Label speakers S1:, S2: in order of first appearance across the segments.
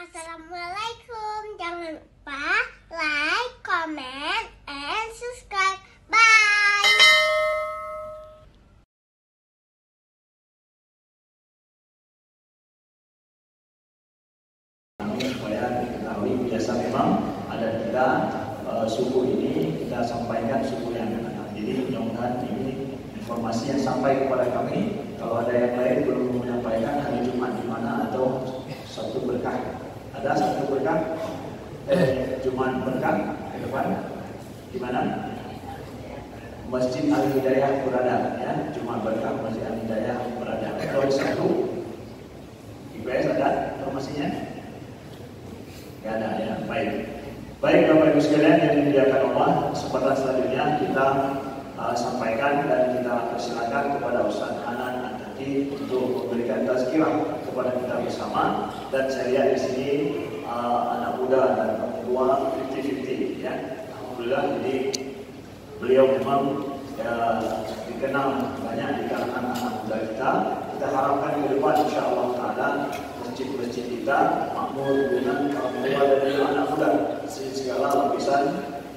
S1: Assalamualaikum. Jangan lupa like, comment, and subscribe. Bye.
S2: Supaya diketahui, biasa memang ada kita suku ini kita sampaikan suku yang mana. Jadi mudah-mudahan ini informasi yang sampai kepada kami. Kalau ada yang lain belum menyampaikan hari Jumat di mana atau Sabtu berkah. Ada Sabtu berkah? Jumat berkah ke depan di mana? Masjid Al Hidayah berada, ya. Jumat berkah Masjid Al Hidayah berada. Kalau Sabtu IPS ada informasinya? Tidak ada, ya. Baik Bapak Ibu sekalian yang dimuliakan Allah, kesempatan selanjutnya kita sampaikan dan kita persilakan kepada Ustaz Hanan Antaki untuk memberikan tazkirah kepada kita bersama. Dan saya lihat di sini anak muda dan orang tua 50-50, ya. Alhamdulillah, jadi beliau memang dikenal banyak di kalangan anak muda kita. Kita harapkan ke depan insya-Allah taala masjid-masjid kita makmur dengan kaum muda dan anak muda segala lapisan,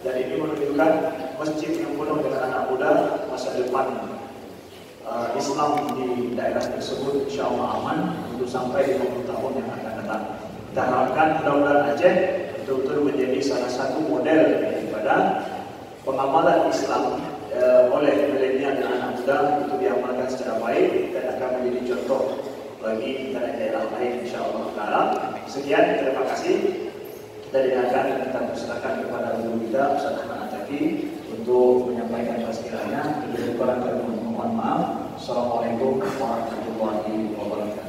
S2: dan ini menunjukkan masjid yang penuh dengan anak muda, masa depan Islam di daerah tersebut insya-Allah aman untuk sampai 50 tahun yang akan datang. Kita harapkan mudah-mudahan Aceh betul-betul menjadi salah satu model daripada pengamalan Islam oleh milenial dan anak muda untuk diamalkan secara baik dan akan menjadi contoh bagi daerah lain insya-Allah taala. Sekian, terima kasih. Kita dengarkan, kita persilakan kepada guru kita Ustaz Hanan Antaki untuk menyampaikan tazkirahnya. Lebih kurang kami mohon maaf. Assalamualaikum warahmatullahi wabarakatuh.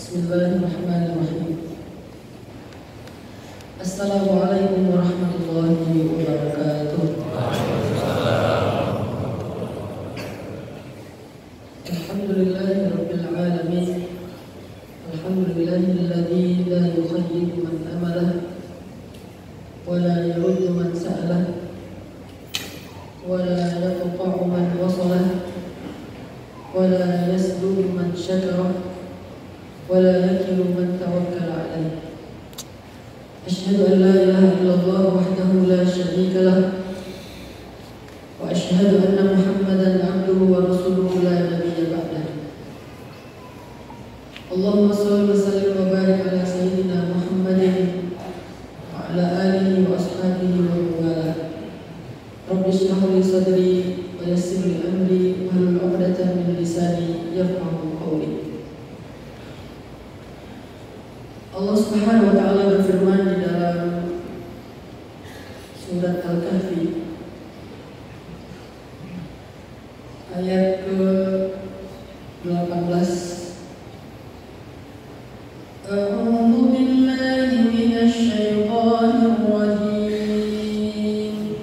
S3: Bismillahirrahmanirrahim. Assalamualaikum warahmatullahi wabarakatuh. Alhamdulillahirabbil alamin. Alhamdulillahilladzi la yukhayyibu man amalah wa la yuruddu man sa'alah wa la yaqta'u man wasalah wa la yasdudu man syakara ولا يكل من توكل عليه. أشهد أن لا إله إلا الله وحده لا شريك له وأشهد أن محمدا عبده ورسوله لا نبي بعده. اللهم صل وسلم وبارك على سيدنا محمد وعلى آله وأصحابه ومن والاه. رب اشرح لي صدري ويسر لي أمري واحلل عقدة من لساني يفقهوا قولي. Allah Subhanahu wa taala berfirman di dalam surat Al-Kahfi ayat ke-18. A'udzu billahi minasy syaithanir rajim.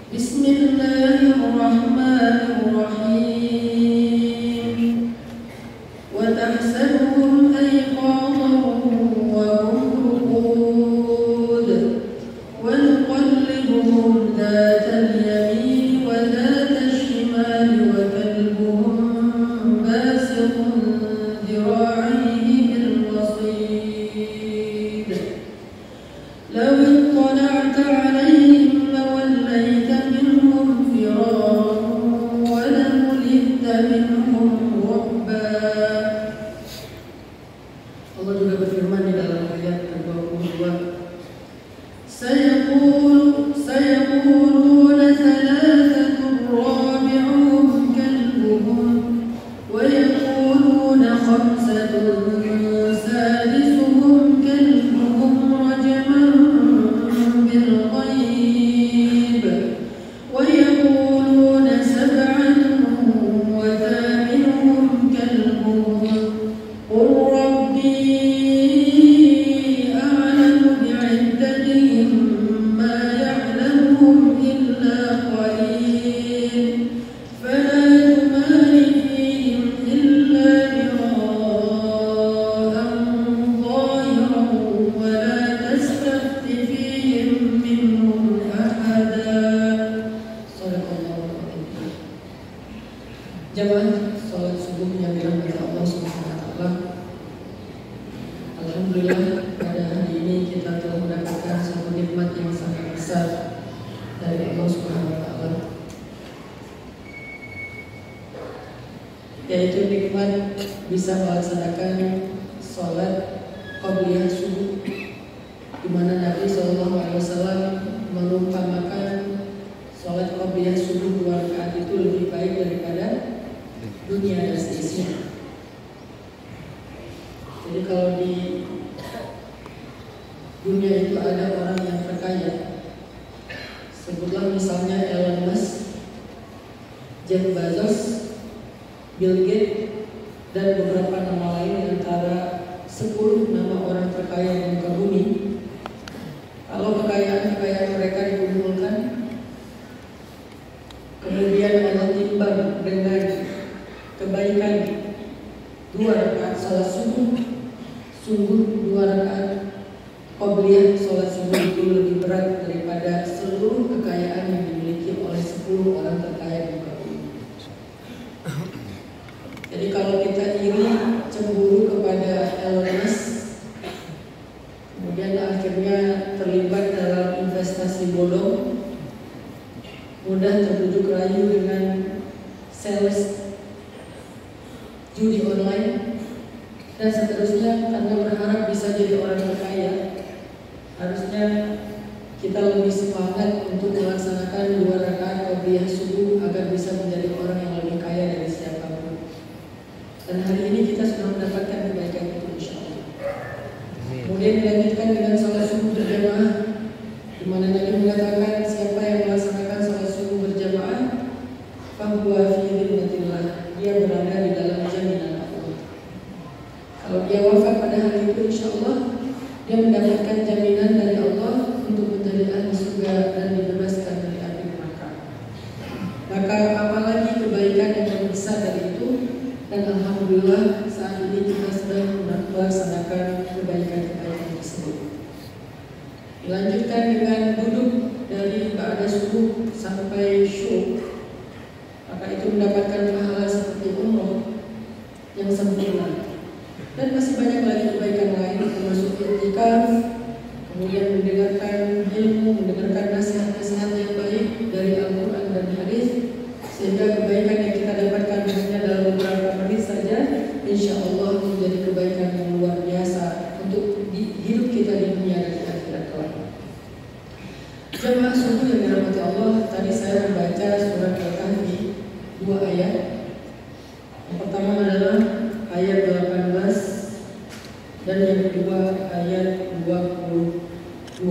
S3: Bismillahirrahmanirrahim. Wa tahsabuhum ayqadhan ذات اليمين وذات الشمال وكلبهم باسط ذراعيه بالوصيد لو اطلعت عليهم لوليت منهم فرارا ولملئت منهم رعبا. Allah juga berfirman di dalam ayat ke-22, سيقولون ثلاثة رابعهم كلبهم ويقولون خمسة سادسهم كلبهم رجما بالغيب ويقولون سبعة وثامنهم Jamaah sholat subuh yang dirahmati Allah Subhanahu wa taala. Alhamdulillah pada hari ini kita telah mendapatkan satu nikmat yang sangat besar dari Allah Subhanahu wa taala, yaitu nikmat bisa melaksanakan sholat qabliyah subuh, di mana Nabi SAW mengumpamakan sholat qabliyah subuh 2 rakaat itu lebih baik daripada dunia dan seisinya. Jadi kalau di dunia itu ada orang yang terkaya, sebutlah misalnya Elon Musk, Jeff Bezos, Bill Gates, dan beberapa nama lain antara 10 nama orang terkaya di muka bumi. Kalau kekayaan mereka dikumpulkan, kemudian Allah timbang dengan kebaikan 2 rakaat sholat subuh, sungguh 2 rakaat qabliyah sholat subuh itu lebih berat daripada seluruh kekayaan yang dimiliki oleh 10 orang terkaya di muka bumi. Jadi kalau kita iri, cemburu kepada Elon Musk, kemudian akhirnya terlibat dalam investasi bodong, mudah terbujuk rayu dengan sales judi online, dan seterusnya, karena berharap bisa jadi orang terkaya, harusnya kita lebih semangat untuk melaksanakan 2 rakaat qabliyah subuh agar bisa menjadi orang yang lebih kaya dari siapapun. Dan hari ini kita sudah mendapatkan kebaikan itu, insyaallah. Kemudian dilanjutkan dengan sholat subuh berjamaah, di mana Nabi mengatakan siapa yang melaksanakan sholat subuh berjamaah, fahuwa fi dhimmatillah, dia berada di dalam jaminan Allah. Kalau dia wafat pada hari itu, insyaallah dia mendapatkan jaminan dari Allah untuk menjadi ahli surga dan dibebaskan dari api neraka. Maka apalagi kebaikan yang lebih besar dari itu. Dan alhamdulillah saat ini kita sedang melaksanakan kebaikan-kebaikan tersebut. Dilanjutkan dengan duduk dari ba'da subuh sampai syuruk, maka itu mendapatkan pahala seperti umroh yang sempurna. Dan masih banyak lagi kebaikan lain, termasuk i'tikaf, kemudian mendengarkan ilmu, mendengarkan nasihat-nasihat yang baik dari Al-Quran dan hadis, sehingga kebaikan yang kita dapatkan hanya dalam beberapa menit saja, insya Allah menjadi kebaikan yang luar biasa untuk hidup kita di dunia dan di akhirat kelak. Jamaah subuh yang dirahmati Allah, tadi saya membaca surat Al-Kahfi 2 ayat. Yang pertama adalah ayat 18 dan yang kedua ayat 22.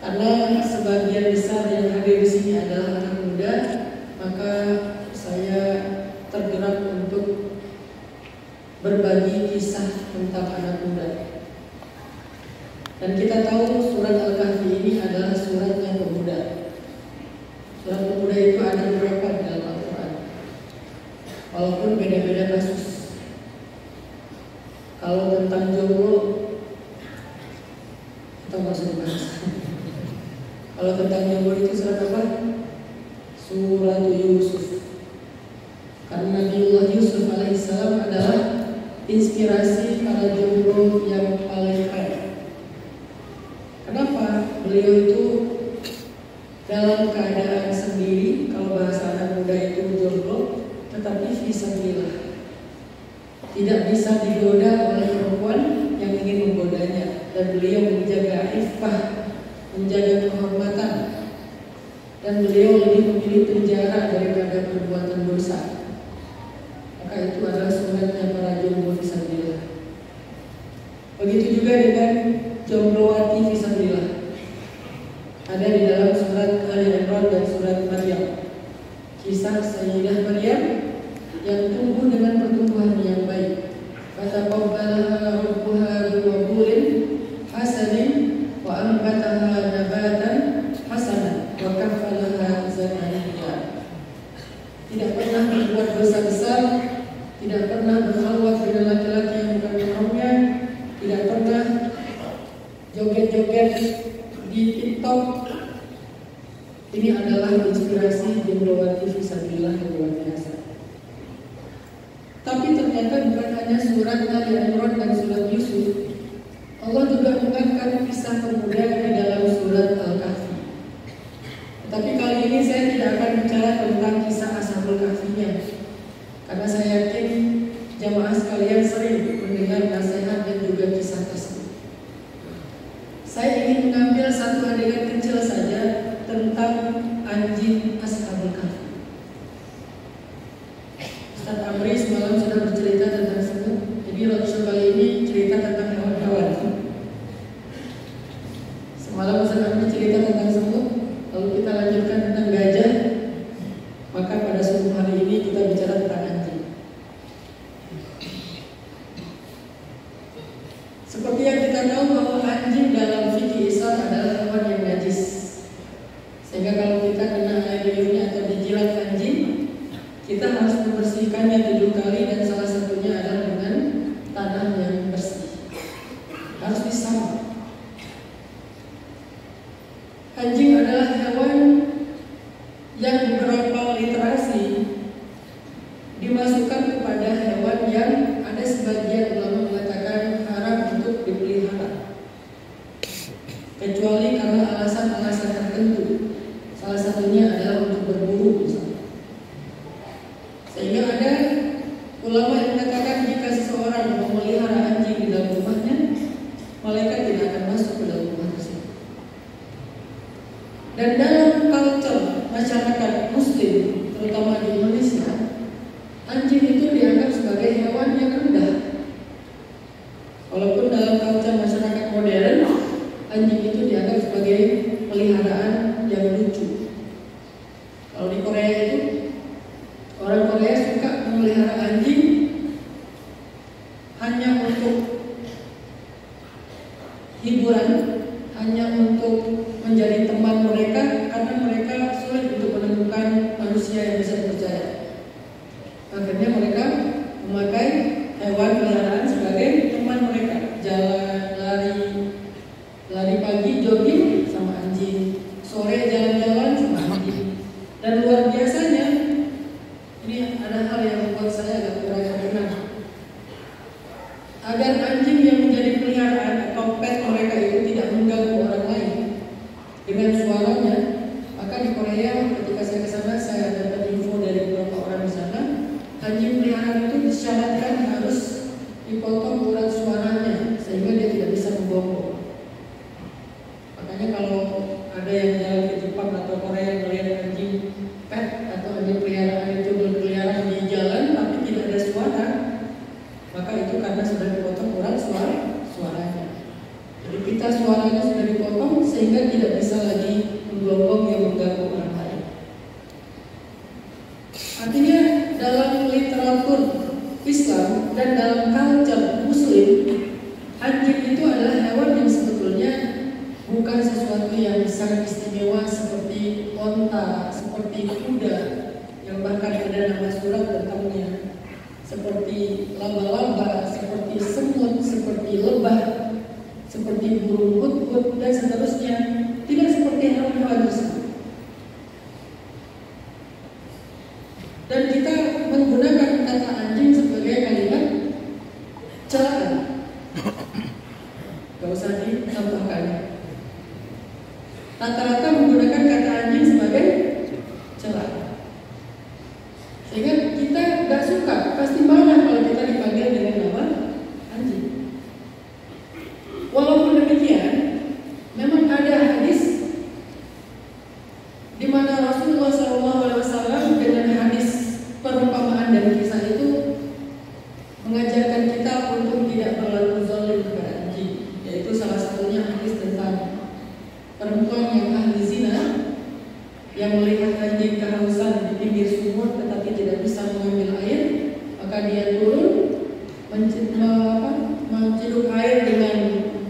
S3: Karena sebagian besar yang hadir di sini adalah anak muda, maka saya tergerak untuk berbagi kisah tentang anak muda. Dan kita tahu surat Al-Kahfi ini adalah suratnya pemuda. Surat pemuda itu ada beberapa di dalam Al-Quran, walaupun beda-beda kasus. Kalau tentang jomblo, kita masuk bahas. Kalau tentang jomblo itu surat apa? Surat Yusuf. Karena Nabiullah Yusuf alaihissalam adalah inspirasi para jomblo yang paling baik. Kenapa? Beliau itu dalam keadaan sendiri, kalau bahasa anak muda itu jomblo, tetapi fisabilillah, tidak bisa digoda oleh perempuan yang ingin menggodanya, dan beliau menjaga iffah, menjaga kehormatan, dan beliau lebih memilih penjara daripada perbuatan dosa. Maka itu adalah sunnahnya para jomblo fisabilillah. Begitu juga dengan jomblowati fisabilillah. Ada di dalam surat Al-Imran dan surat Maryam, kisah Sayyidah Maryam yang tumbuh dengan pertumbuhan yang baik. Fataqabbalaha rabbuha biqabulin hasanin wa anbataha nabatan hasanan wa kaffalaha zakariya. Tidak pernah berbuat dosa besar, tidak pernah berkhalwat dengan laki-laki yang bukan mahramnya, tidak pernah joget-joget di TikTok. Ini ini adalah inspirasi Jumlawati Fisabilillah yang luar biasa. Tapi ternyata bukan hanya surat Ali Imran dan surat Yusuf, Allah juga mengangkat kisah pemuda di dalam surat Al-Kahfi. Tapi kali ini saya tidak akan bicara tentang kisah Ashabul Kahfinya, karena saya yakin jamaah sekalian sering mendengar nasihat dan juga kisah tersebut. Saya ingin mengambil satu adegan kecil saja tentang anjing Ashabul Kahfi. Ustaz Amri semalam sudah bercerita tentang semut, jadi roadshow kali ini cerita tentang hewan-hewan. Semalam Ustaz Amri cerita tentang semut, lalu kita lanjutkan tentang gajah, maka pada subuh hari ini kita bicara tentang anjing. Seperti yang kita tahu bahwa anjing dalam fikih Islam adalah hewan yang najis, sehingga kalau kita kena air liurnya atau dijilat anjing, kita harus membersihkannya 7 kali dan salah satunya adalah dengan tanah yang bersih. Harus disamak. Anjing adalah hewan yang beberapa literasi dimasukkan kepada hewan yang ada sebagian ulama mengatakan haram untuk dipelihara, kecuali karena alasan-alasan tertentu. Salah satunya adalah untuk berburu misalnya. Sehingga ada ulama yang mengatakan jika seseorang memelihara anjing di dalam rumahnya, malaikat tidak akan masuk ke dalam rumah tersebut. Dan dalam culture masyarakat Muslim, terutama di Indonesia, anjing itu dianggap sebagai hewan yang rendah. Walaupun dalam culture masyarakat modern, anjing itu dianggap sebagai peliharaan yang lucu. Kalau di Korea itu, orang Korea suka memelihara anjing hanya untuk hiburan, hanya untuk menjadi teman mereka, karena mereka sulit untuk menemukan manusia yang bisa dipercaya. Akhirnya mereka memakai hewan peliharaan sebagai teman mereka. Jalan, lari pagi jogging sama anjing, sore jalan-jalan sama anjing. Dan luar biasanya, ini ada hal yang membuat saya agak kurang berkenan. Agar anjing yang menjadi peliharaan atau pet mereka itu tidak mengganggu orang lain dengan suaranya, maka di Korea ketika saya ke sana saya dapat info dari beberapa orang di sana, anjing peliharaan itu disyaratkan harus dipotong urat suaranya sehingga dia tidak bisa membongkok. Makanya kalau ada yang jalan ke Jepang atau Korea yang melihat anjing pet atau anjing peliharaan itu berkeliaran di jalan tapi tidak ada suara, maka itu karena sudah dipotong urat suaranya. Jadi pita suaranya sudah dipotong sehingga tidak bisa lagi menggonggong yang mengganggu orang lain. Artinya dalam literatur Islam dan dalam culture Muslim, anjing itu adalah hewan yang sebetulnya bukan sesuatu yang sangat istimewa seperti onta, seperti kuda yang bahkan ada nama surat tentangnya, seperti laba-laba, seperti semut, seperti lebah, seperti burung hut-hut dan seterusnya. Tidak seperti hewan-hewan tersebut. Dan kita menggunakan kata anjing sebagai kalimat celaan. Gak usah ditambahkan. Rata-rata menggunakan kata anjing sebagai celaan. Sehingga kita gak suka, pasti marah kalau kita dipanggil dengan nama anjing. Walaupun demikian, memang ada hadis di mana Rasulullah SAW dengan hadis perumpamaan dan kisah itu mengajarkan kita untuk tidak berlaku zalim kepada anjing, yaitu salah satunya hadis tentang perempuan yang ahli zina yang melihat anjing kehausan di pinggir sumur tetapi tidak bisa mengambil air, maka dia turun menciduk air dengan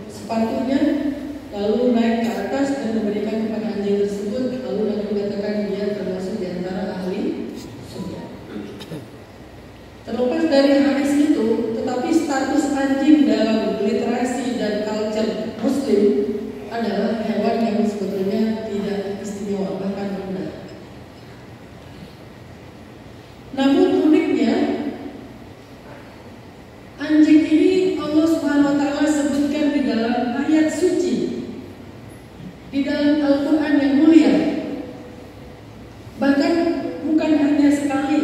S3: sepatunya, lalu naik ke atas dan memberikan kepada anjing tersebut, lalu Nabi mengatakan dia termasuk di antara ahli surga. Terlepas dari hadis itu, tetapi status anjing dalam literasi dan culture Muslim adalah hewan yang sebetulnya tidak istimewa, bahkan Namun uniknya, anjing ini Allah Subhanahu wa Ta'ala sebutkan di dalam ayat suci, di dalam Al-Quran yang mulia. Bahkan bukan hanya sekali,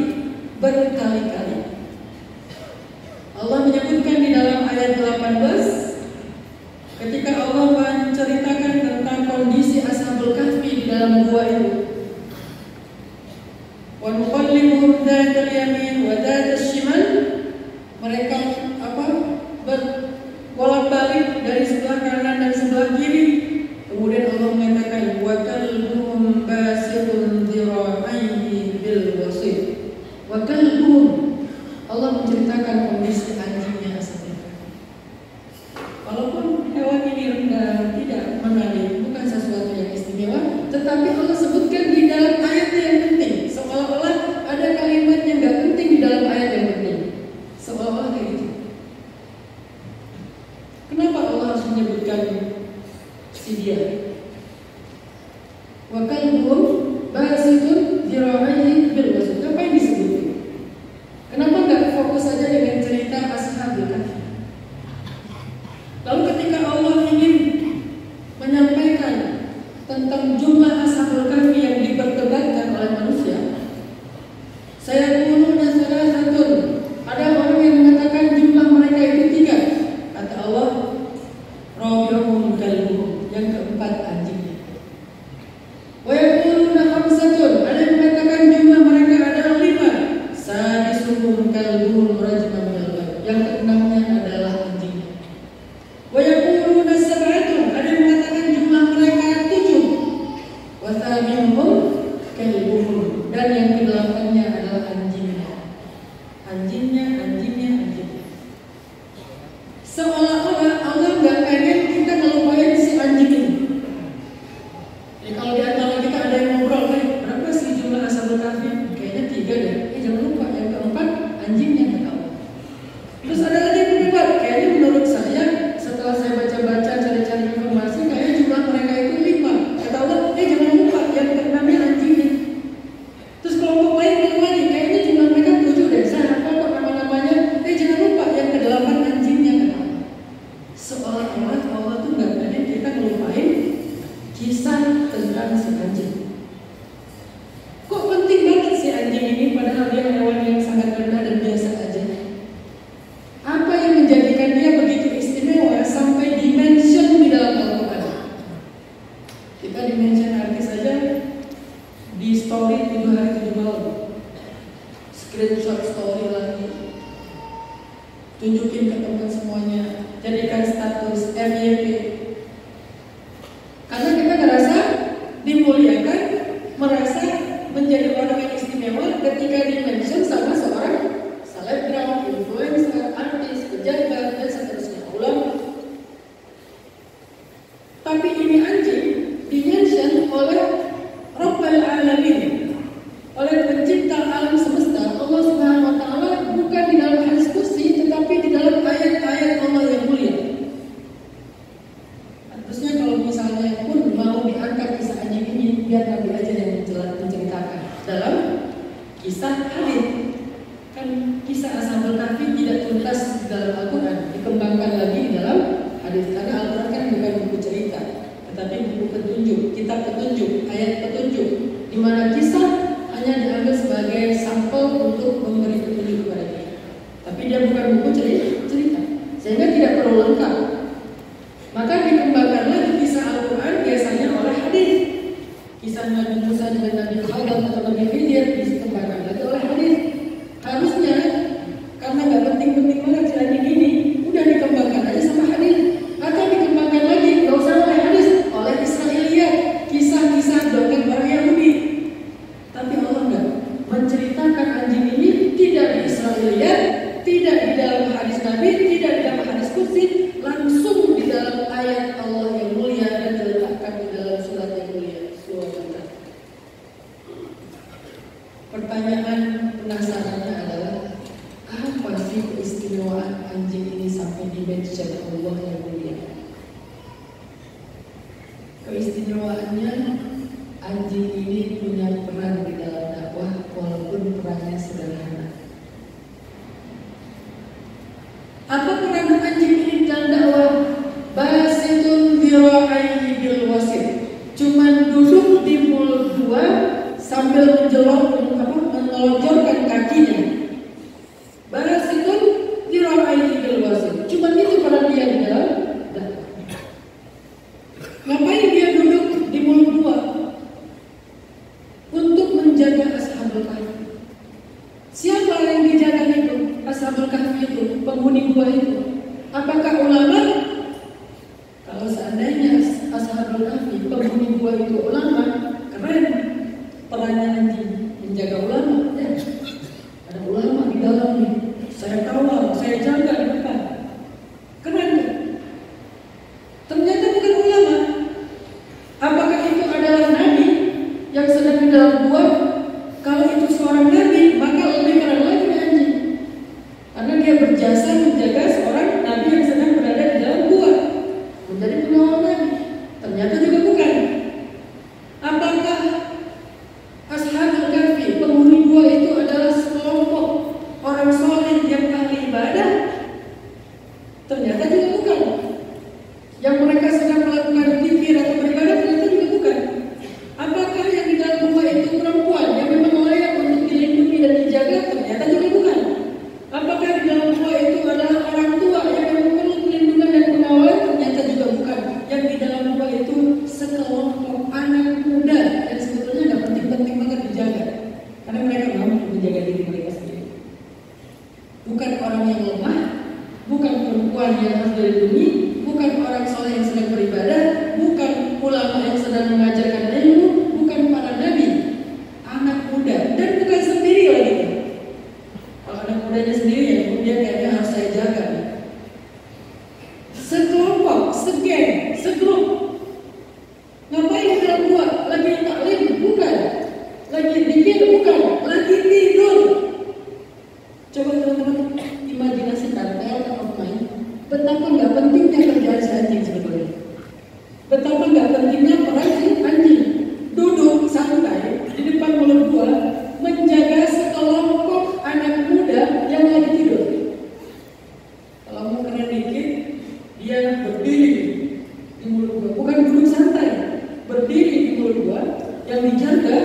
S3: berkali-kali. Allah menyebutkan di dalam ayat 18 ketika Allah menceritakan tentang kondisi Ashabul Kahfi di dalam gua itu. Wa nuqallibuhum dzatal yamin wa dzatal shimal. Mereka berbolak-balik dari sebelah kanan dan sebelah kiri. Kemudian Allah mengatakan wa kalbuhum basitun dhira'aihi bil wasit. Wa kalbuhum, Allah menceritakan kondisi anjingnya seperti itu. Walaupun hewan ini rendah, tidak menarik, bukan sesuatu yang istimewa, tetapi Allah sebutkan di dalam ayatnya yang penting. Seolah-olah ada kalimat yang gak penting di dalam ayat yang penting. Seolah-olah kayak gitu. Kenapa Allah harus menyebutkan si dia? Wa kalbuhum basitun dhira'aihi bil wasit. Apa yang disebut? Kenapa nggak fokus saja dengan cerita Ashabul Kahfi? Lalu ketika Allah ingin menyampaikan tentang jumlah Ashabul Kahfi yang diperdebatkan oleh manusia, saya quluna salasatun, ada orang yang mengatakan jumlah mereka itu 3. Kata Allah, rabi'uhum kalbuhum, yang keempat anjingnya. Wa yaquluna khamsatun, ada yang mengatakan jumlah mereka adalah 5. Sadisuhum kalbuhum rajman bil ghaib, yang keenamnya adalah anjingnya. Wa yaquluna sab'atun, ada yang mengatakan jumlah mereka 7. Wa thabinuhum kalbuhum, dan yang kedelapannya adalah anjingnya. Anjingnya. Seolah-olah Allah nggak pengen kita ngelupain si anjing ini. Jadi kalau di antara kita ada yang ngobrol, berapa sih jumlah Ashabul Kahfi? Kayaknya 3 deh. Jangan lupa yang keempat anjingnya, kata Allah. Terus ada lagi yang berdebat. Kayaknya menurut saya, setelah saya baca-baca cari-cari informasi, kayaknya jumlah mereka itu 5. Kata Allah, jangan lupa yang keenamnya anjingnya. Terus kelompok lain bilang lagi, kayaknya jumlah mereka 7 deh. Saya hafal kok nama-namanya. Jangan lupa yang ke-8 anjingnya, kata Allah. Seolah-olah Allah tuh nggak pengen kita ngelupain kisah tentang si anjing. Kok penting banget si anjing ini, padahal dia hewan yang sangat rendah dan biasa aja. Apa yang menjadikan dia begitu istimewa sampai dimention di dalam Al-Quran? Kita dimention artis saja di story 7 hari 7 malam, screenshot story lagi, tunjukin ke teman semuanya, jadikan status FYP. Karena kita ngerasa dimuliakan, merasa menjadi orang yang istimewa ketika di-mention sama seorang selebgram, influencer, artis, pejabat, dan seterusnya, ulama. Tapi ini anjing di-mention oleh Rabbul Alamin, oleh pencipta alam semesta, Allah Subhanahu wa Ta'ala, bukan di dalam hadis qudsi, tetapi di dalam ayat-ayat Allah yang mulia. Harusnya kalau misalnya pun mau diangkat kisah anjing ini, biar Nabi aja yang menceritakan dalam kisah hadis. Kan kisah Ashabul Kahfi tidak tuntas dalam Al-Quran, dikembangkan lagi di dalam hadis. Karena Al-Quran kan bukan buku cerita, tetapi buku petunjuk, kitab petunjuk, ayat petunjuk, di mana kisah hanya diambil sebagai sampel untuk memberi petunjuk kepada kita. Tapi dia bukan buku cerita, sehingga tidak perlu lengkap. Maka dikembangkan lagi kisah Al-Quran biasanya oleh hadis. Kisah Nabi Musa dengan Nabi Khadir atau Nabi Khidir dikembangkan lagi oleh hadis. Harusnya karena nggak penting-penting banget si anjing ini, udah dikembangkan aja sama hadis. Atau dikembangkan lagi, nggak usah oleh hadis, oleh Israiliyat, kisah-kisah dongeng orang Yahudi. Tapi Allah nggak menceritakan anjing ini tidak di Israiliyat, tidak di dalam hadis Nabi, tidak di dalam hadis qudsi, langsung di dalam ayat Allah yang mulia dan diletakkan di dalam surat yang mulia, surat Al-Baqarah. Pertanyaan penasarannya adalah, apa sih keistimewaan anjing ini sampai di-mention Allah yang mulia? Keistimewaannya, anjing ini punya peran di dalam dakwah walaupun perannya sederhana. penghuni gua itu? Apakah ulama? Kalau seandainya Ashabul Kahfi penghuni gua itu ulama, keren. Perannya nanti menjaga ulama, ya. Ada ulama di dalam nih. Saya kawal, saya jaga di depan. Keren kan? Ternyata bukan ulama. Apakah itu adalah nabi yang sedang di dalam gua? Kalau itu seorang nabi, maka lebih keren lagi anjing. Karena dia berjasa menjaga seorang nabi yang sedang berada di dalam gua, menjadi pengawal nabi. Ternyata juga bukan. Apakah Ashabul Kahfi penghuni gua itu adalah sekelompok orang soleh yang ahli ibadah? Ternyata juga bukan. Yang mereka sedang melakukan zikir atau beribadah, ternyata juga bukan. Apakah yang di dalam gua itu perempuan yang memang layak untuk dilindungi dan dijaga? Ternyata juga bukan. Apakah di dalam gua itu adalah orang tua yang memang perlu perlindungan dan pengawalan? Ternyata juga bukan. Yang di dalam gua itu sekelompok anak muda yang sebetulnya nggak penting-penting banget dijaga, karena mereka mampu menjaga diri mereka sendiri. Bukan orang yang lemah, bukan perempuan yang harus dilindungi, bukan orang soleh yang sedang beribadah, bukan ulama yang sedang mengajarkan ilmu, bukan para nabi, anak muda, dan bukan sendiri lagi. Kalau anak mudanya sendiri ya kemudian kayaknya harus saya jaga. Sekelompok, segeng, segrup. Ngapain di dalam gua? Lagi taklim? Bukan. Lagi zikir? Bukan. Lagi tidur. Coba teman-teman imajinasikan reality of mind. Betapa nggak pentingnya kerjaan si anjing sebetulnya. Betapa nggak pentingnya peran si anjing. Duduk santai di depan mulut gua menjaga sekelompok anak muda yang lagi tidur. Kalau mau keren dikit, dia berdiri di mulut gua, bukan duduk santai, berdiri di mulut gua, yang dijaga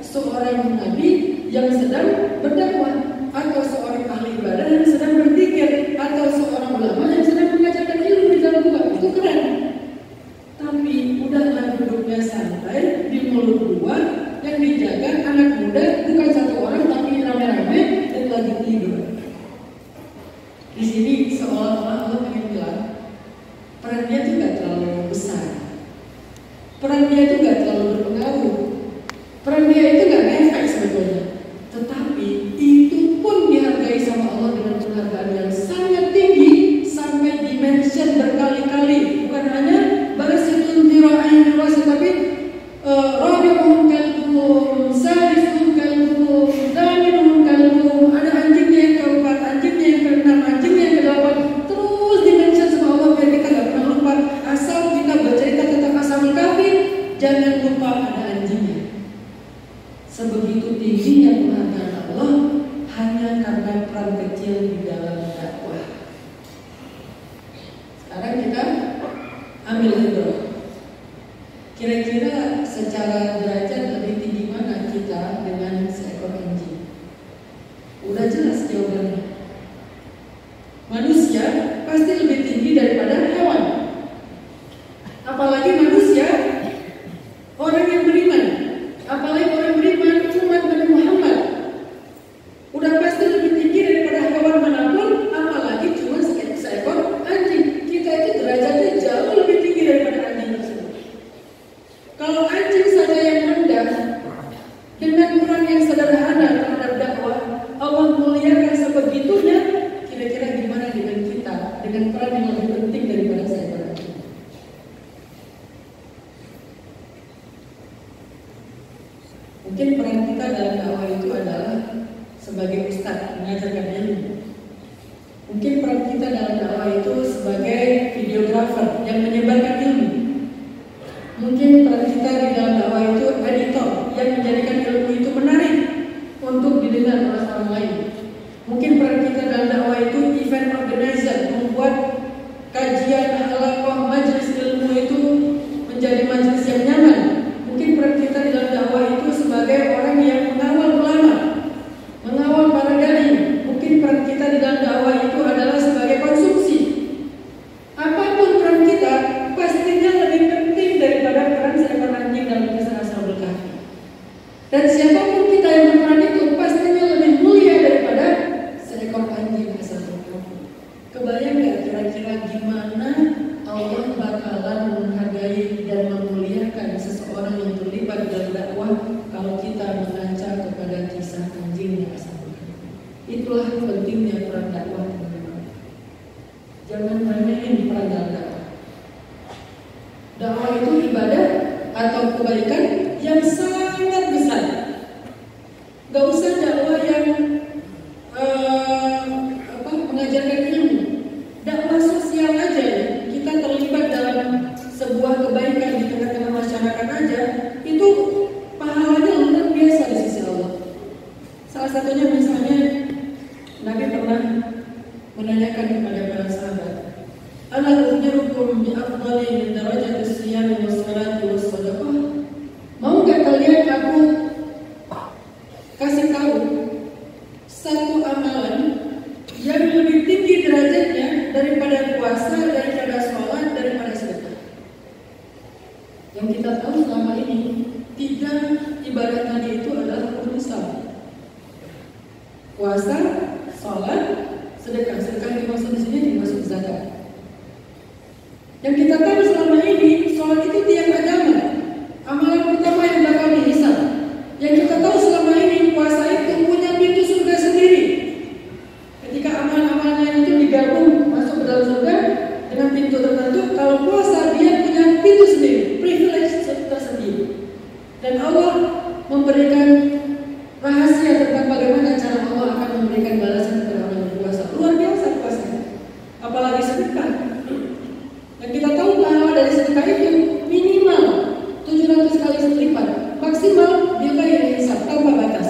S3: seorang nabi yang sedang berdakwah, atau seorang ahli ibadah yang sedang berzikir, atau seorang ulama yang sedang mengajarkan ilmu di dalam gua. Itu keren. Tapi udahlah duduknya santai di mulut gua, yang dijaga anak muda, bukan satu orang tapi rame-rame dan lagi tidur. Di sini seolah-olah Allah pengen bilang peran dia itu gak terlalu besar, peran dia itu gak terlalu berpengaruh, peran dia itu gak ngefek sebetulnya. Tetapi itu pun dihargai sama Allah dengan penghargaan yang sangat tinggi, sampai dimention berkali-kali. Bukan hanya barasidun dira'ain luas, tapi rabi'un kalbuhum, salisun kalbuhum, daminun kalbuhum. Ada anjingnya yang keempat, anjingnya yang keenam, anjingnya yang kedelapan. Terus dimention sama Allah biar kita gak pernah lupa. Asal kita bercerita tentang Ashabul Kahfi, jangan lupa ada anjingnya. Sebegitu tingginya penghargaan Allah hanya karena peran kecil di dalam dakwah. Sekarang kita ambil hidroh. Kira-kira secara derajat lebih tinggi mana kita dengan seekor anjing? Udah jelas jawabannya. Manusia pasti lebih tinggi daripada hewan. Apalagi manusia, orang yang beriman. Apalagi orang beriman umat Nabi Muhammad. Udah pasti lebih tinggi daripada hewan manapun, apalagi cuma seekor anjing. Kita itu derajatnya jauh lebih tinggi daripada anjing tersebut. Kalau anjing saja yang rendah dengan peran yang sederhana terhadap dakwah, Allah muliakan sebegitunya. Kira-kira gimana dengan kita dengan peran yang lebih penting daripada seekor anjing? Mungkin peran kita dalam dakwah itu adalah sebagai ustadz mengajarkan ilmu. Mungkin peran kita dalam dakwah itu sebagai videografer yang menyebarkan ilmu. Mungkin peran kita di dalam dakwah itu editor yang menjadikan ilmu itu menarik untuk didengar oleh orang lain. Mungkin peran kita dalam dakwah itu event organizer, membuat kajian halaqah majelis ilmu itu menjadi majelis yang nyaman. Mungkin peran kita di dalam dakwah itu sebagai orang yang mengawal ulama, mengawal para dai. Mungkin peran kita di dalam dakwah itu adalah sebagai konsumsi. Apapun peran kita, pastinya lebih penting daripada peran seekor anjing dalam kisah Ashabul Kahfi. Dan siapapun kita yang berperan itu pastinya lebih mulia daripada seekor anjing Ashabul Kahfi. Itulah pentingnya peran dakwah. Jangan main-main peran dakwah. Dakwah itu ibadah atau kebaikan yang sangat besar. Gak usah dakwah yang mengajarkan ilmu. Dakwah sosial aja ya. Kita terlibat dalam sebuah kebaikan di tengah-tengah masyarakat aja, itu pahalanya luar biasa di sisi Allah. Salah satunya misalnya Nabi pernah menanyakan kepada para sahabat, "Ala ukhbirukum bi afdali min darajatis siyam was salati was shadaqah?" Mau gak kalian aku kasih tahu satu amalan yang lebih tinggi derajatnya daripada puasa, daripada sholat, daripada sedekah? Yang kita tahu selama ini 3 ibadah tadi itu adalah rukun Islam. Puasa, sholat, sedekah. Sedekah yang dimaksud di sini dimaksud zakat. Yang kita tahu selama ini sholat itu tiang agama, amalan pertama yang bakal dihisab. Yang kita tahu selama ini puasa itu punya pintu surga sendiri. Ketika amalan-amalan itu digabung masuk ke dalam surga dengan pintu tertentu, kalau puasa dia punya pintu sendiri, privilege tersendiri. Dan Allah memberikan rahasia tentang bagaimana cara Allah akan memberikan balasan kepada orang yang berpuasa. Luar biasa puasa. Apalagi sedekah. Dan kita tahu pahala dari sedekah itu minimal 700 kali lipat, maksimal bila yang hisab tanpa batas.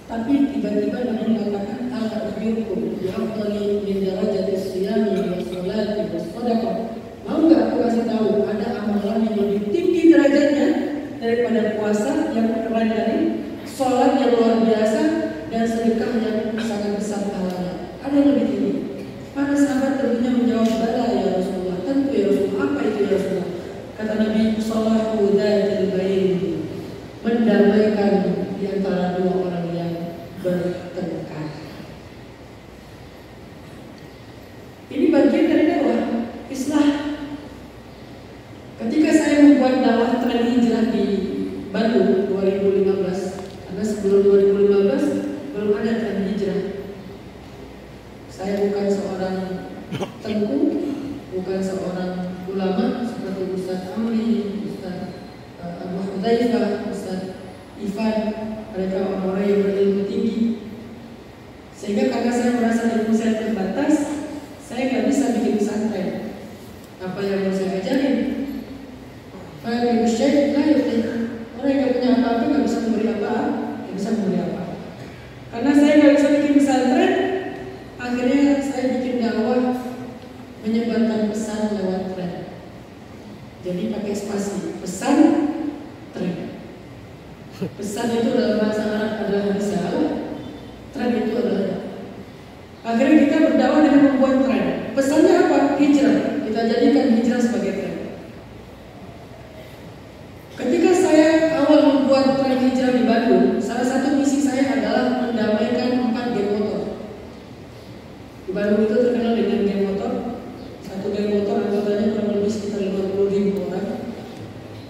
S3: Tapi tiba-tiba Nabi mengatakan, "Ala ukhbirukum bi afdali min darajatis siyami was salati was shadaqah." Mau nggak aku kasih tahu ada amalan yang lebih tinggi derajatnya daripada puasa yang keren dari sholat yang luar biasa dan sedekah yang sangat besar pahalanya? Ada yang lebih tinggi? Para sahabat tentunya menjawab, "Bala ya Rasulullah." Tentu ya Rasulullah. Apa itu ya Rasulullah? Kata Nabi, "Shalahu dzatil bain." Mendamaikan di antara dua orang yang bertengkar. Ini bagian dari dakwah Islah. Ketika saya membuat dakwah tren hijrah di Bandung 2015, karena sebelum 2015 belum ada tren hijrah. Saya bukan seorang tengku, bukan seorang ulama seperti Ustaz Amri, Ustaz Abu Hudzaifah, Ustaz Ivan, mereka orang-orang yang berilmu tinggi. Sehingga karena saya merasa ilmu saya terbatas, saya nggak bisa bikin pesantren. Apa yang mau saya ajarin? Orang yang nggak punya apa-apa nggak bisa memberi apa, nggak bisa memberi apa. Karena saya nggak bisa bikin pesantren, akhirnya saya bikin dakwah menyebarkan pesan lewat tren. Jadi pakai spasi, pesan tren. Pesan itu dalam bahasa Arab adalah risalah, tren itu adalah. Akhirnya kita berdakwah dengan membuat tren. Pesannya apa? Hijrah. Kita jadikan hijrah sebagai tren. Ketika saya awal membuat tren hijrah di Bandung, salah satu misi saya adalah mendamaikan 4 geng motor. Di Bandung itu terkenal dengan geng motor. Satu geng motor anggotanya kurang lebih sekitar 50.000 orang.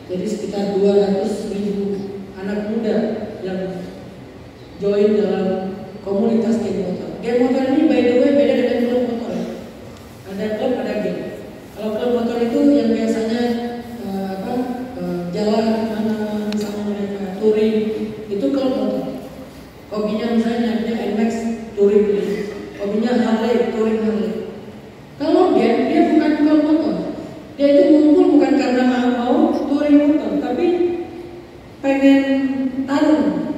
S3: Jadi sekitar 200.000 anak muda yang join dalam komunitas geng motor. Geng motor ini by the way beda dengan klub motor. Ada klub, ada geng. Kalau klub motor itu yang biasanya jalan mana misalnya mereka touring, itu klub motor. Hobinya misalnya NMAX touring, hobinya Harley, touring Harley. Kalau geng dia bukan klub motor. Dia itu ngumpul bukan karena mau touring motor, tapi pengen tarung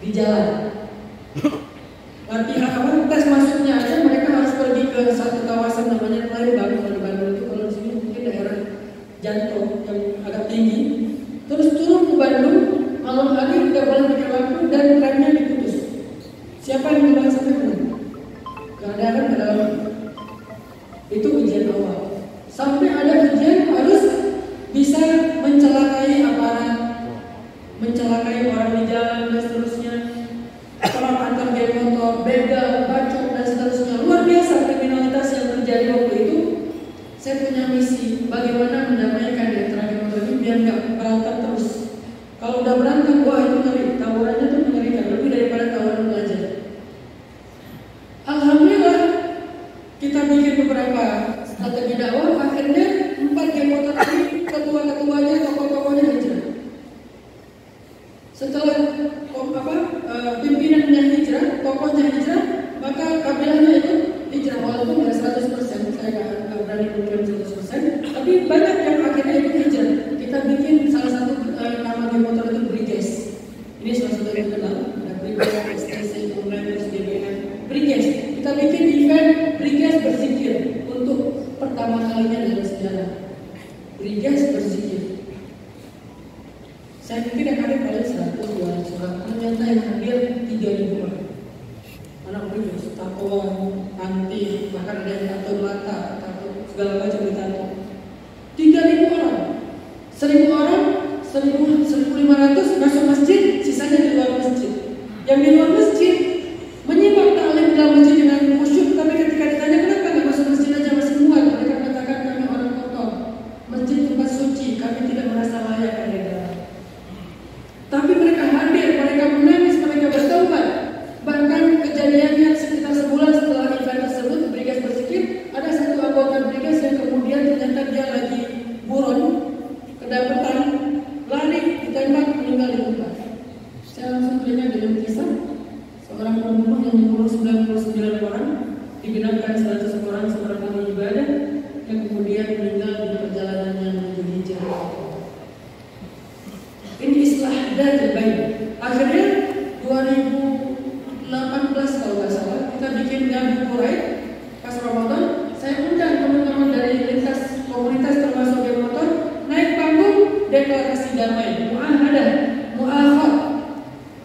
S3: di jalan. Latihan apa? Tes masuknya aja mereka harus pergi ke satu kawasan namanya Palembang. Kalau di Bandung itu, kalau di sini mungkin daerah Jantung yang agak tinggi. Terus turun ke Bandung, malam hari tidak boleh pakai lampu dan remnya diputus. Siapa yang bilang sampai mana? Gak ada kan ke dalam. Itu ujian awal. Sampai ada ujian harus bisa mencelakai aparat, mencelakai orang di jalan dan seterusnya, orang antar geng motor, begal, bacok dan seterusnya. Luar biasa kriminalitas yang terjadi waktu itu. Saya punya misi bagaimana mendamaikan di antara geng motor ini biar nggak berantem terus. Kalau udah berantem, wah itu ngeri. Tawurannya tuh mengerikan, lebih daripada tawuran pelajar. pimpinannya hijrah, tokohnya hijrah, maka kabilahnya itu hijrah. Walaupun nggak 100%, saya nggak berani mengklaim 100%, tapi banyak yang akhirnya itu hijrah. Kita bikin salah satu nama geng motor itu Briges. Ini salah satu yang terkenal, ada Briges, STC, Online, DBM, Briges. Kita bikin event Briges berzikir untuk pertama kalinya dalam sejarah. Briges berzikir. Saya pikir yang ada paling 100-200 orang, ternyata yang hadir 3.000 orang. Anak Briges, tatoan, anti, bahkan ada yang tato mata, tato segala macam ditato. 3.000 orang, 1.000 orang, 1.500 masuk masjid, sisanya di luar masjid. Yang di luar masjid menyimak taklim dalam masjid dengan khusyuk, tapi ketika ditanya kenapa nggak masuk masjid aja masih muat, mereka katakan kami orang kotor, masjid tempat suci, kami tidak merasa layak ada di dalam. Tapi mereka hadir, mereka menangis, mereka bertobat. Bahkan kejadiannya sekitar sebulan setelah event tersebut, Briges berzikir, ada satu anggota Briges yang kemudian ternyata dia lagi buron, kedapatan, lari, ditembak, meninggal di tempat. Saya langsung teringat dengan kisah seorang pembunuh yang membunuh 99 orang, digenapkan 100 orang seorang ahli ibadah, yang kemudian meninggal di perjalanannya menuju hijrah. Ini islah datil bain. Akhirnya 2018 kalau nggak salah kita bikin ngabuburit pas Ramadan. Saya undang teman-teman dari lintas komunitas termasuk geng motor naik panggung deklarasi damai, muahadah, muakhad.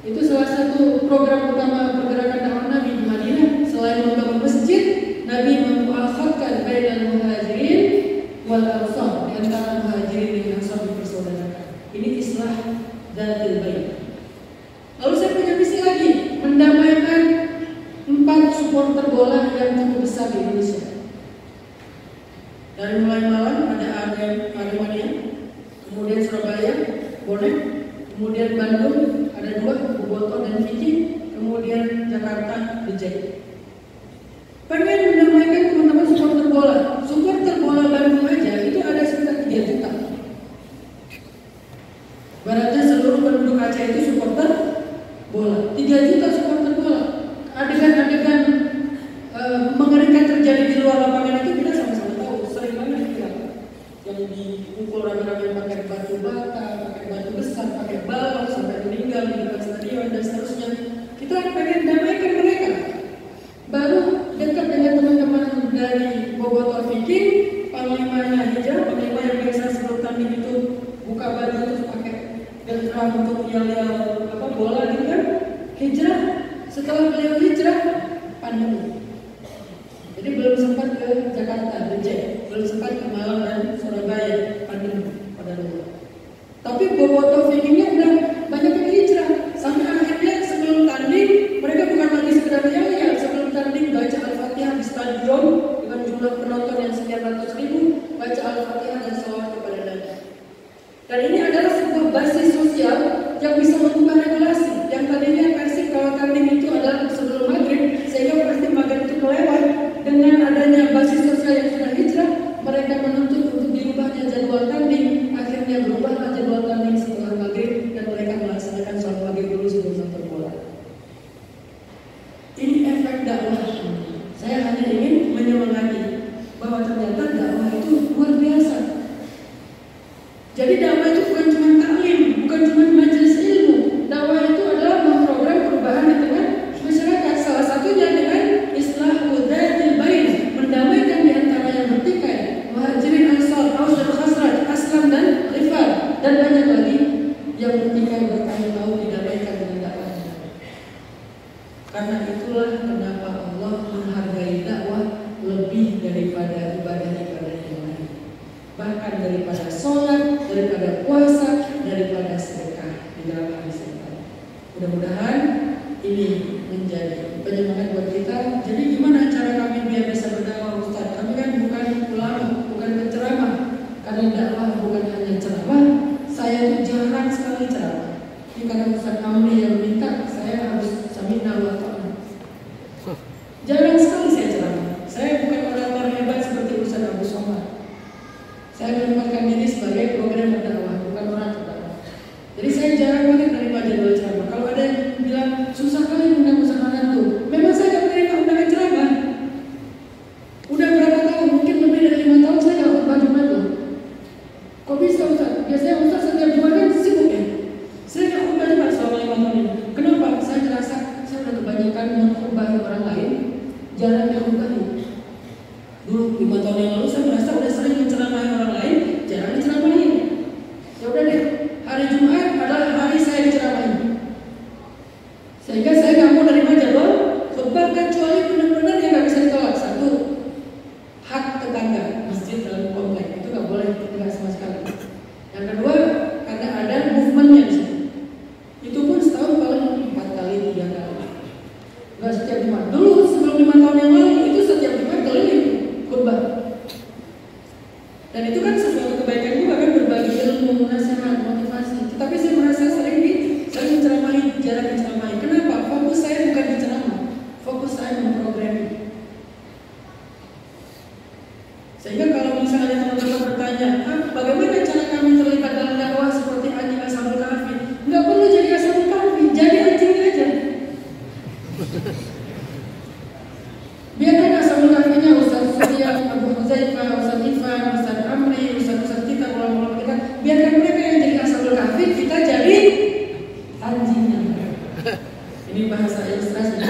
S3: Itu salah satu program utama pergerakan dakwah Nabi di Madinah. Selain membangun masjid, Nabi memuakhadkan bainal muhajirin wal ansar, di antara muhajirin dan ansar dipersaudarakan. Ini islah datil bain. Lalu saya punya misi lagi, mendamaikan 4 supporter bola yang cukup besar di Indonesia. Dari mulai Malang ada Aremania, kemudian Surabaya, Bonek, kemudian Bandung ada 2, Boboto dan Vicky, kemudian Jakarta, Dejai. Pengen mendamaikan teman-teman supporter bola. Supporter bola Bandung aja itu ada sekitar 3 juta. Baratnya seluruh penduduk Aceh itu supporter bola. 3 juta supporter bola. Adegan-adegan mengerikan terjadi di luar lapangan itu kita sama-sama tahu. Sering banget kita yang dipukul rame-rame pakai batu bata, pakai batu besar, pakai balok sampai meninggal di depan stadion dan seterusnya. Kita pengen damaikan mereka. Baru dekat dengan teman-teman dari Boboto Viking, panglimanya hijrah, panglima yang biasa sebelum tanding itu buka baju terus pakai drum untuk yel-yel bola gitu kan. Hijrah, setelah beliau hijrah, pandemi. Jadi belum sempat ke Jakarta, Dejai, belum sempat ke Malang dan Surabaya, pandemi pada dulu. Tapi Boboto Vikingnya udah banyak yang hijrah. Sampai akhirnya sebelum tanding, mereka bukan lagi sekedar yel-yel. Sebelum tanding baca Al-Fatihah di stadion dengan jumlah penonton yang sekian ratus ribu, baca Al-Fatihah dan sholawat kepada Nabi. Dan ini adalah sebuah basis sosial yang bisa mengubah regulasi. Yang tadinya versi kalau tanding itu adalah sebelum maghrib, sehingga pasti maghrib itu kelewat. Dengan adanya basis sosial yang sudah hijrah, mereka menuntut untuk dirubahnya jadwal tanding. Akhirnya berubahlah jadwal tanding setelah maghrib dan mereka melaksanakan sholat maghrib dulu sebelum nonton bola. Ini efek dakwah. Saya hanya ingin menyemangati bahwa ternyata dakwah itu luar biasa. Jadi dakwah itu bukan cuma taklim, bukan cuma majelis ilmu. Dakwah itu adalah program perubahan di tengah masyarakat. Salah satunya dengan islahu dzatil bain, mendamaikan di antara yang bertikai, muhajirin, ansar, aus dan khazraj, aslam dan rifat, dan banyak lagi yang bertikai bertahun-tahun didamaikan dengan dakwah. Karena itulah kenapa Allah menghargai dakwah lebih daripada ibadah-ibadah yang lain. Bahkan daripada sholat, daripada puasa, daripada sedekah di dalam hadis ini. Mudah-mudahan ini menjadi penyemangat buat kita. Jadi gimana cara kami biar bisa berdakwah, Ustaz? Kami kan bukan ulama, bukan penceramah. Karena dakwah bukan hanya ceramah. Saya itu jarang sekali ceramah. Ini karena Ustaz Amri yang minta, saya harus samina wa ta'ala. Jarang sekali saya ceramah. Saya bukan orator hebat seperti Ustaz Abu Somad. Saya menempatkan diri sebagai program berdakwah, bukan orang berdakwah. Jadi saya jarang banget menerima jadwal ceramah. Kalau ada yang bilang susah kebanyakan mengkhubahi orang lain, jarang dikhubahi. Dulu 5 tahun yang lalu saya merasa udah sering menceramahi orang lain, jarang diceramahi. Ya udah deh, hari Jumat adalah hari saya diceramahi. Sehingga saya nggak mau nerima jadwal khutbah kecuali benar-benar yang nggak bisa ditolak. Satu, hak tetangga masjid dalam komplek itu nggak boleh ditinggal sama sekali. Yang kedua, karena ada movementnya di sini. Itu pun setahun paling 4 kali 3 kali. Nggak setiap Jumat. Dulu sebelum 5 tahun yang lalu itu setiap Jumat keliling khutbah. Dan itu kan sesuatu kebaikan juga kan, berbagi ilmu, nasihat, motivasi. Tetapi saya merasa sering menceramahi, jarang diceramahi. Kenapa? Fokus saya bukan diceramah, fokus saya memprogramming. Sehingga kalau misalnya teman-teman bertanya, bagaimana cara kami terlibat dalam dakwah seperti anjing Ashabul Kahfi? Nggak perlu jadi Ashabul Kahfi, jadi anjingnya aja. Biarkan Ashabul Kahfinya Ustaz Surya, Abu Huzaifah, Ustaz Ifan, Ustaz Amri, Ustaz kita, ulama-ulama kita. Biarkan mereka yang jadi Ashabul Kahfi, kita jadi anjingnya. Ini bahasa ilustrasi.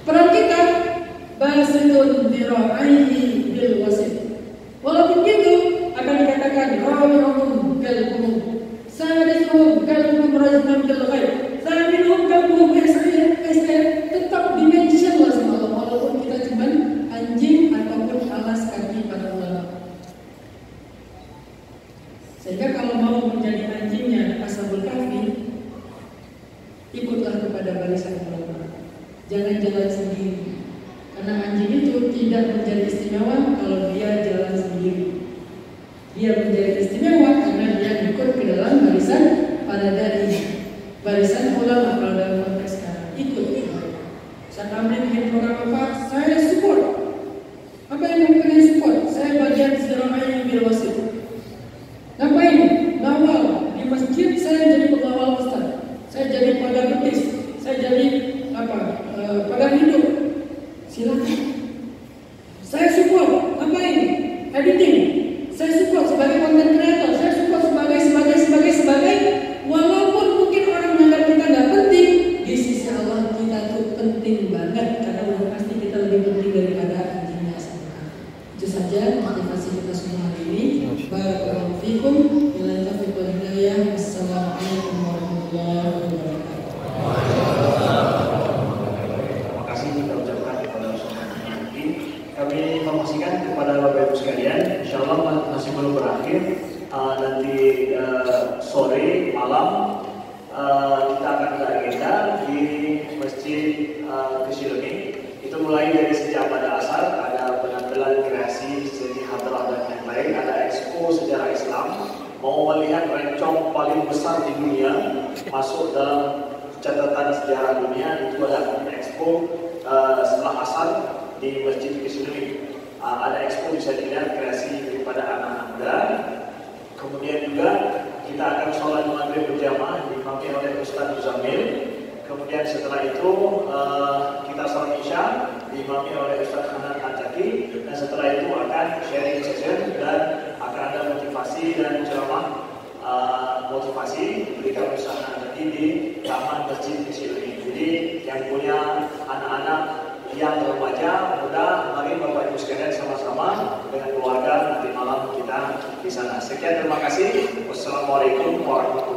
S3: Peran kita basitun dira'aihi bil wasit. Walaupun gitu akan dikatakan rawi'um bil umum, sadisuhum kal umum rajulun bil ghaib, sabinuhum kal umum tetap dimention lah sama Allah. Walaupun kita cuma anjing ataupun alas kaki para ulama. Sehingga kalau mau menjadi anjingnya Ashabul Kahfi, ikutlah kepada barisan ulama. Jangan jalan sendiri. Karena anjing itu tidak menjadi istimewa kalau dia jalan sendiri. Dia menjadi istimewa karena dia ikut ke dalam barisan para dai, barisan ulama. Kalau dalam konteks sekarang ikut. Saat kami bikin program apa, saya support. Apa yang kamu pengen support? Saya bagian zira'ai bil wasit. Ngapain? Ngawal di masjid, saya jadi pengawal ustaz. Saya jadi pagar betis, saya jadi pagar hidup. Silakan. Saya support. Apa ini? Editing. Saya support sebagai content creator. Saya support sebagai. Walaupun mungkin orang menganggap kita nggak penting, di sisi Allah kita tuh penting banget karena udah pasti kita lebih penting daripada anjingnya Ashabul. Itu saja motivasi kita semua hari ini. Barakallahu fikum. Billahi taufiq wal hidayah. Wassalamualaikum warahmatullahi wabarakatuh.
S2: Kami informasikan kepada Bapak Ibu sekalian, insya Allah masih belum berakhir. Nanti sore malam kita akan ada agenda di Masjid Kesilemi. Itu mulai dari sejak pada asar, ada penampilan kreasi seni hadrah dan yang lain, ada expo sejarah Islam. Mau melihat rencong paling besar di dunia masuk dalam catatan sejarah dunia, itu ada expo setelah asar di Masjid Kesilemi. Ada expo bisa dilihat kreasi daripada anak-anak muda. Kemudian juga kita akan sholat maghrib berjamaah diimami oleh Ustaz Muzamil. Kemudian setelah itu kita sholat isya diimami oleh Ustaz Hanan Ataki. Dan setelah itu akan sharing session dan akan ada motivasi dan ceramah motivasi berikan usaha Ataki di Taman Masjid Kesilemi. Jadi yang punya anak-anak yang remaja, muda, mari Bapak Ibu sekalian sama-sama dengan keluarga nanti malam kita di sana. Sekian, terima kasih. Wassalamualaikum warahmatullahi wabarakatuh.